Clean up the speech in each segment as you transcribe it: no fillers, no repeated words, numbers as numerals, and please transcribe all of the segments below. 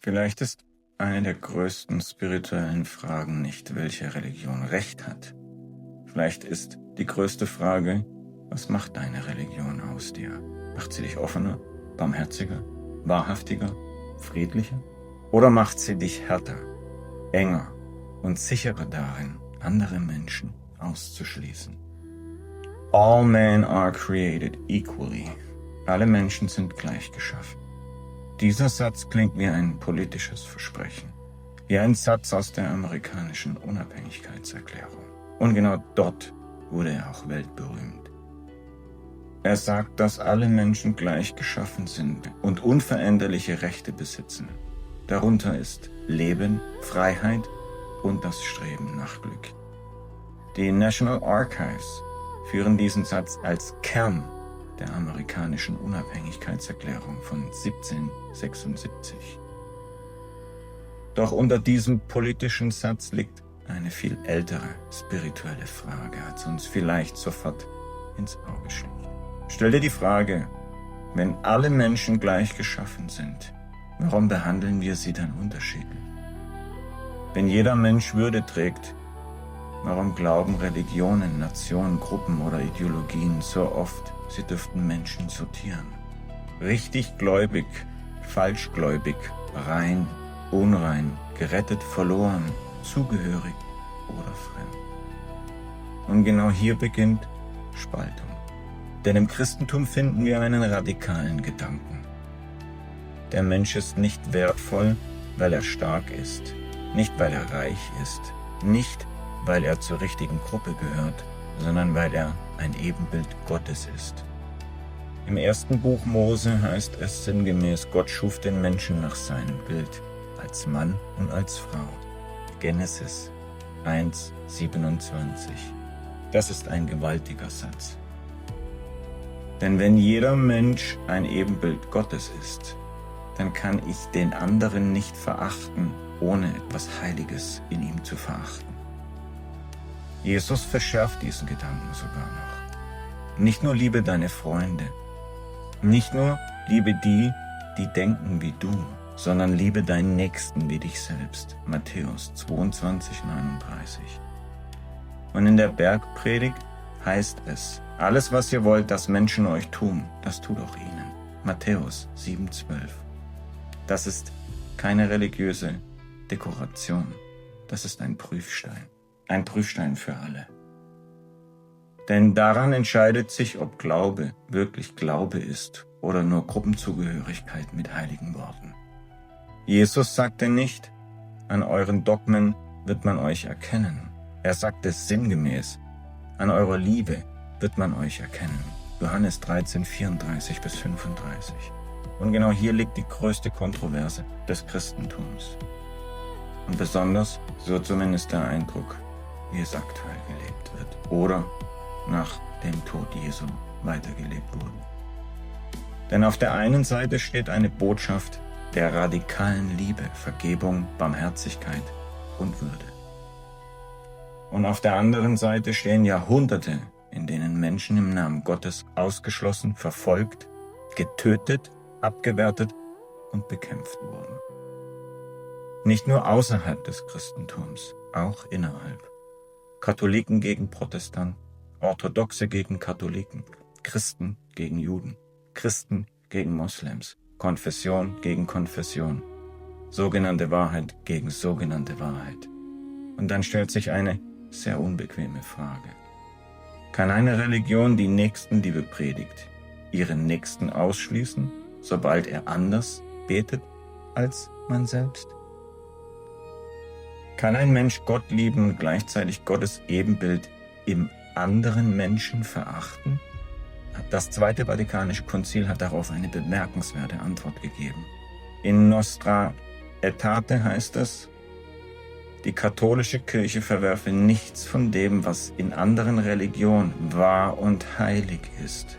Vielleicht ist eine der größten spirituellen Fragen nicht, welche Religion Recht hat. Vielleicht ist die größte Frage, was macht deine Religion aus dir? Macht sie dich offener, barmherziger, wahrhaftiger, friedlicher? Oder macht sie dich härter, enger und sicherer darin, andere Menschen auszuschließen? All men are created equally. Alle Menschen sind gleich geschaffen. Dieser Satz klingt wie ein politisches Versprechen, wie ein Satz aus der amerikanischen Unabhängigkeitserklärung. Und genau dort wurde er auch weltberühmt. Er sagt, dass alle Menschen gleich geschaffen sind und unveränderliche Rechte besitzen. Darunter ist Leben, Freiheit und das Streben nach Glück. Die National Archives führen diesen Satz als Kern der amerikanischen Unabhängigkeitserklärung von 1776. Doch unter diesem politischen Satz liegt eine viel ältere spirituelle Frage, als uns vielleicht sofort ins Auge sticht. Stell dir die Frage, wenn alle Menschen gleich geschaffen sind, warum behandeln wir sie dann unterschiedlich? Wenn jeder Mensch Würde trägt, warum glauben Religionen, Nationen, Gruppen oder Ideologien so oft, sie dürften Menschen sortieren? Richtig gläubig, falschgläubig, rein, unrein, gerettet, verloren, zugehörig oder fremd. Und genau hier beginnt Spaltung. Denn im Christentum finden wir einen radikalen Gedanken. Der Mensch ist nicht wertvoll, weil er stark ist, nicht weil er reich ist, nicht weil er zur richtigen Gruppe gehört, sondern weil er ein Ebenbild Gottes ist. Im ersten Buch Mose heißt es sinngemäß, Gott schuf den Menschen nach seinem Bild, als Mann und als Frau. Genesis 1,27. Das ist ein gewaltiger Satz. Denn wenn jeder Mensch ein Ebenbild Gottes ist, dann kann ich den anderen nicht verachten, ohne etwas Heiliges in ihm zu verachten. Jesus verschärft diesen Gedanken sogar noch. Nicht nur liebe deine Freunde, nicht nur liebe die, die denken wie du, sondern liebe deinen Nächsten wie dich selbst. Matthäus 22,39. Und in der Bergpredigt heißt es, alles was ihr wollt, dass Menschen euch tun, das tut auch ihnen. Matthäus 7,12. Das ist keine religiöse Dekoration, das ist ein Prüfstein. Ein Prüfstein für alle. Denn daran entscheidet sich, ob Glaube wirklich Glaube ist oder nur Gruppenzugehörigkeit mit heiligen Worten. Jesus sagte nicht, an euren Dogmen wird man euch erkennen. Er sagte sinngemäß, an eurer Liebe wird man euch erkennen. Johannes 13,34-35. Und genau hier liegt die größte Kontroverse des Christentums. Und besonders, so zumindest der Eindruck, wie es aktuell gelebt wird oder nach dem Tod Jesu weitergelebt wurde. Denn auf der einen Seite steht eine Botschaft der radikalen Liebe, Vergebung, Barmherzigkeit und Würde. Und auf der anderen Seite stehen Jahrhunderte, in denen Menschen im Namen Gottes ausgeschlossen, verfolgt, getötet, abgewertet und bekämpft wurden. Nicht nur außerhalb des Christentums, auch innerhalb. Katholiken gegen Protestanten, Orthodoxe gegen Katholiken, Christen gegen Juden, Christen gegen Moslems, Konfession gegen Konfession, sogenannte Wahrheit gegen sogenannte Wahrheit. Und dann stellt sich eine sehr unbequeme Frage. Kann eine Religion die Nächstenliebe predigt, ihren Nächsten ausschließen, sobald er anders betet als man selbst? Kann ein Mensch Gott lieben und gleichzeitig Gottes Ebenbild im anderen Menschen verachten? Das Zweite Vatikanische Konzil hat darauf eine bemerkenswerte Antwort gegeben. In Nostra Aetate heißt es, die katholische Kirche verwerfe nichts von dem, was in anderen Religionen wahr und heilig ist,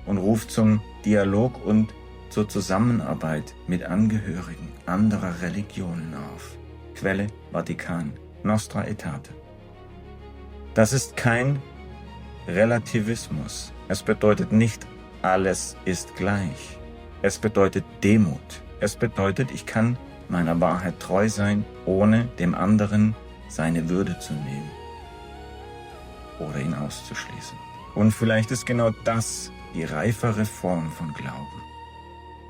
und ruft zum Dialog und zur Zusammenarbeit mit Angehörigen anderer Religionen auf. Quelle Vatikan, Nostra Aetate. Das ist kein Relativismus. Es bedeutet nicht, alles ist gleich. Es bedeutet Demut. Es bedeutet, ich kann meiner Wahrheit treu sein, ohne dem anderen seine Würde zu nehmen oder ihn auszuschließen. Und vielleicht ist genau das die reifere Form von Glauben.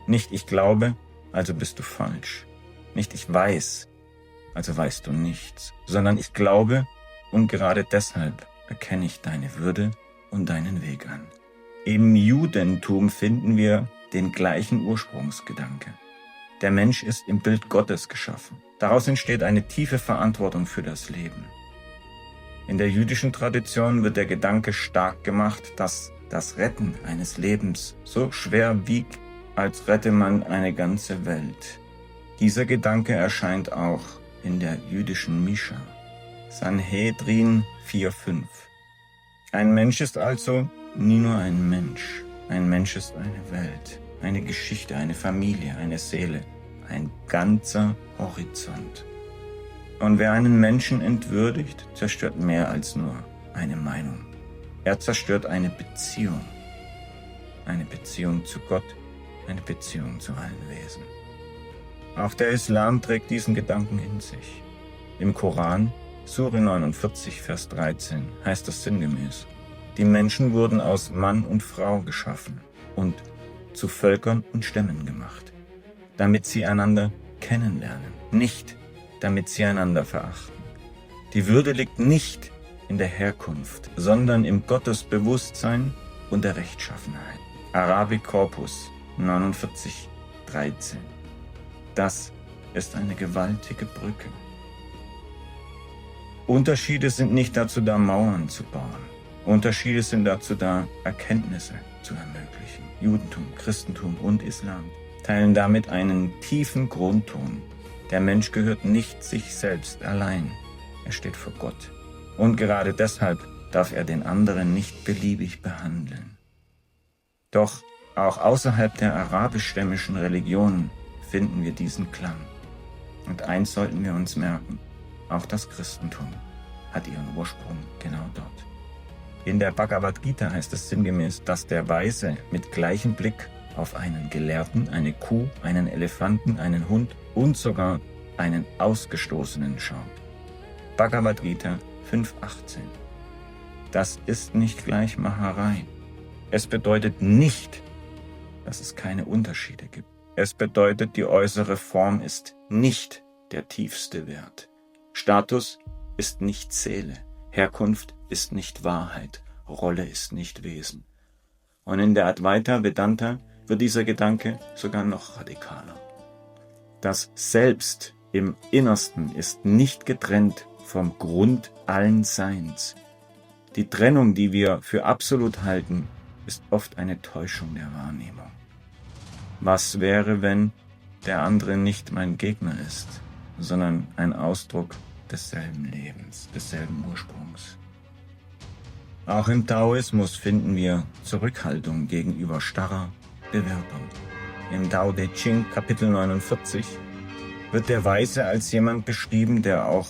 Nicht ich glaube, also bist du falsch. Nicht ich weiß, also weißt du nichts, sondern ich glaube und gerade deshalb erkenne ich deine Würde und deinen Weg an. Im Judentum finden wir den gleichen Ursprungsgedanke. Der Mensch ist im Bild Gottes geschaffen. Daraus entsteht eine tiefe Verantwortung für das Leben. In der jüdischen Tradition wird der Gedanke stark gemacht, dass das Retten eines Lebens so schwer wiegt, als rette man eine ganze Welt. Dieser Gedanke erscheint auch in der jüdischen Mischa, Sanhedrin 4,5. Ein Mensch ist also nie nur ein Mensch. Ein Mensch ist eine Welt, eine Geschichte, eine Familie, eine Seele, ein ganzer Horizont. Und wer einen Menschen entwürdigt, zerstört mehr als nur eine Meinung. Er zerstört eine Beziehung zu Gott, eine Beziehung zu allen Wesen. Auch der Islam trägt diesen Gedanken in sich. Im Koran, Sure 49, Vers 13, heißt es sinngemäß: Die Menschen wurden aus Mann und Frau geschaffen und zu Völkern und Stämmen gemacht, damit sie einander kennenlernen, nicht damit sie einander verachten. Die Würde liegt nicht in der Herkunft, sondern im Gottesbewusstsein und der Rechtschaffenheit. Arabic Corpus 49, 13. Das ist eine gewaltige Brücke. Unterschiede sind nicht dazu da, Mauern zu bauen. Unterschiede sind dazu da, Erkenntnisse zu ermöglichen. Judentum, Christentum und Islam teilen damit einen tiefen Grundton. Der Mensch gehört nicht sich selbst allein. Er steht vor Gott. Und gerade deshalb darf er den anderen nicht beliebig behandeln. Doch auch außerhalb der arabischstämmigen Religionen finden wir diesen Klang. Und eins sollten wir uns merken: Auch das Christentum hat ihren Ursprung genau dort. In der Bhagavad Gita heißt es sinngemäß, dass der Weise mit gleichem Blick auf einen Gelehrten, eine Kuh, einen Elefanten, einen Hund und sogar einen Ausgestoßenen schaut. Bhagavad Gita 5,18. Das ist nicht gleich Macherei. Es bedeutet nicht, dass es keine Unterschiede gibt. Es bedeutet, die äußere Form ist nicht der tiefste Wert. Status ist nicht Seele. Herkunft ist nicht Wahrheit. Rolle ist nicht Wesen. Und in der Advaita Vedanta wird dieser Gedanke sogar noch radikaler. Das Selbst im Innersten ist nicht getrennt vom Grund allen Seins. Die Trennung, die wir für absolut halten, ist oft eine Täuschung der Wahrnehmung. Was wäre, wenn der andere nicht mein Gegner ist, sondern ein Ausdruck desselben Lebens, desselben Ursprungs? Auch im Taoismus finden wir Zurückhaltung gegenüber starrer Bewertung. Im Tao Te Ching, Kapitel 49, wird der Weise als jemand beschrieben, der auch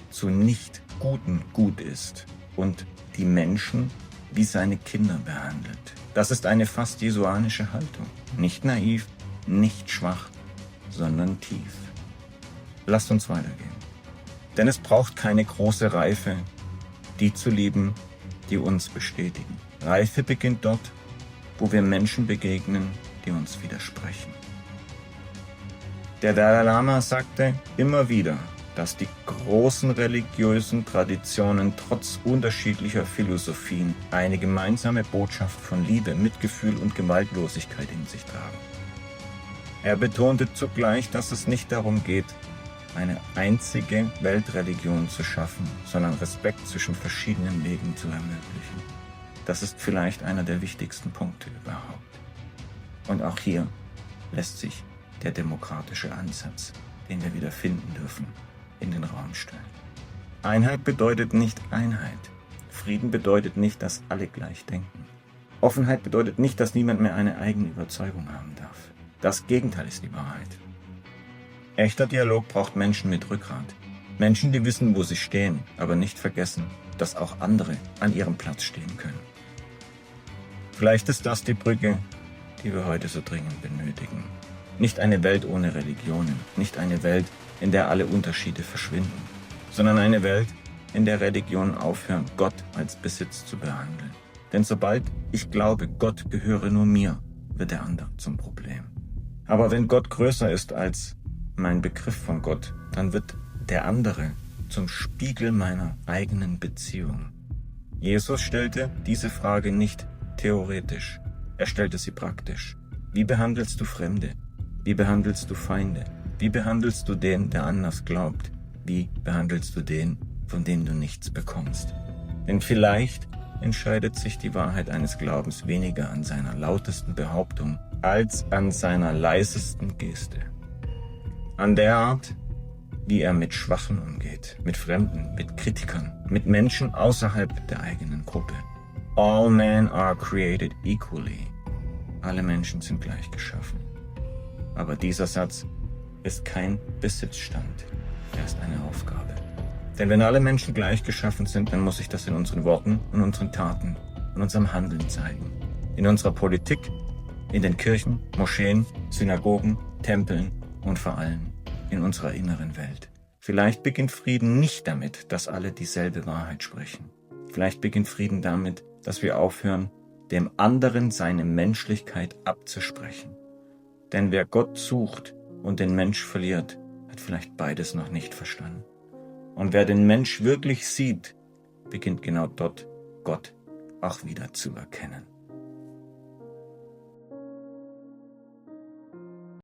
zu Nicht-Guten gut ist und die Menschen wie seine Kinder behandelt. Das ist eine fast jesuanische Haltung. Nicht naiv, nicht schwach, sondern tief. Lasst uns weitergehen. Denn es braucht keine große Reife, die zu lieben, die uns bestätigen. Reife beginnt dort, wo wir Menschen begegnen, die uns widersprechen. Der Dalai Lama sagte immer wieder, dass die großen religiösen Traditionen trotz unterschiedlicher Philosophien eine gemeinsame Botschaft von Liebe, Mitgefühl und Gewaltlosigkeit in sich tragen. Er betonte zugleich, dass es nicht darum geht, eine einzige Weltreligion zu schaffen, sondern Respekt zwischen verschiedenen Wegen zu ermöglichen. Das ist vielleicht einer der wichtigsten Punkte überhaupt. Und auch hier lässt sich der demokratische Ansatz, den wir wieder finden dürfen, in den Raum stellen. Einheit bedeutet nicht Einheit. Frieden bedeutet nicht, dass alle gleich denken. Offenheit bedeutet nicht, dass niemand mehr eine eigene Überzeugung haben darf. Das Gegenteil ist die Wahrheit. Echter Dialog braucht Menschen mit Rückgrat. Menschen, die wissen, wo sie stehen, aber nicht vergessen, dass auch andere an ihrem Platz stehen können. Vielleicht ist das die Brücke, die wir heute so dringend benötigen. Nicht eine Welt ohne Religionen, nicht eine Welt, in der alle Unterschiede verschwinden, sondern eine Welt, in der Religionen aufhören, Gott als Besitz zu behandeln. Denn sobald ich glaube, Gott gehöre nur mir, wird der andere zum Problem. Aber wenn Gott größer ist als mein Begriff von Gott, dann wird der andere zum Spiegel meiner eigenen Beziehung. Jesus stellte diese Frage nicht theoretisch, er stellte sie praktisch. Wie behandelst du Fremde? Wie behandelst du Feinde? Wie behandelst du den, der anders glaubt? Wie behandelst du den, von dem du nichts bekommst? Denn vielleicht entscheidet sich die Wahrheit eines Glaubens weniger an seiner lautesten Behauptung als an seiner leisesten Geste. An der Art, wie er mit Schwachen umgeht, mit Fremden, mit Kritikern, mit Menschen außerhalb der eigenen Gruppe. All men are created equally. Alle Menschen sind gleich geschaffen. Aber dieser Satz ist kein Besitzstand, er ist eine Aufgabe. Denn wenn alle Menschen gleich geschaffen sind, dann muss sich das in unseren Worten und unseren Taten und unserem Handeln zeigen. In unserer Politik, in den Kirchen, Moscheen, Synagogen, Tempeln und vor allem in unserer inneren Welt. Vielleicht beginnt Frieden nicht damit, dass alle dieselbe Wahrheit sprechen. Vielleicht beginnt Frieden damit, dass wir aufhören, dem anderen seine Menschlichkeit abzusprechen. Denn wer Gott sucht und den Mensch verliert, hat vielleicht beides noch nicht verstanden. Und wer den Mensch wirklich sieht, beginnt genau dort Gott auch wieder zu erkennen.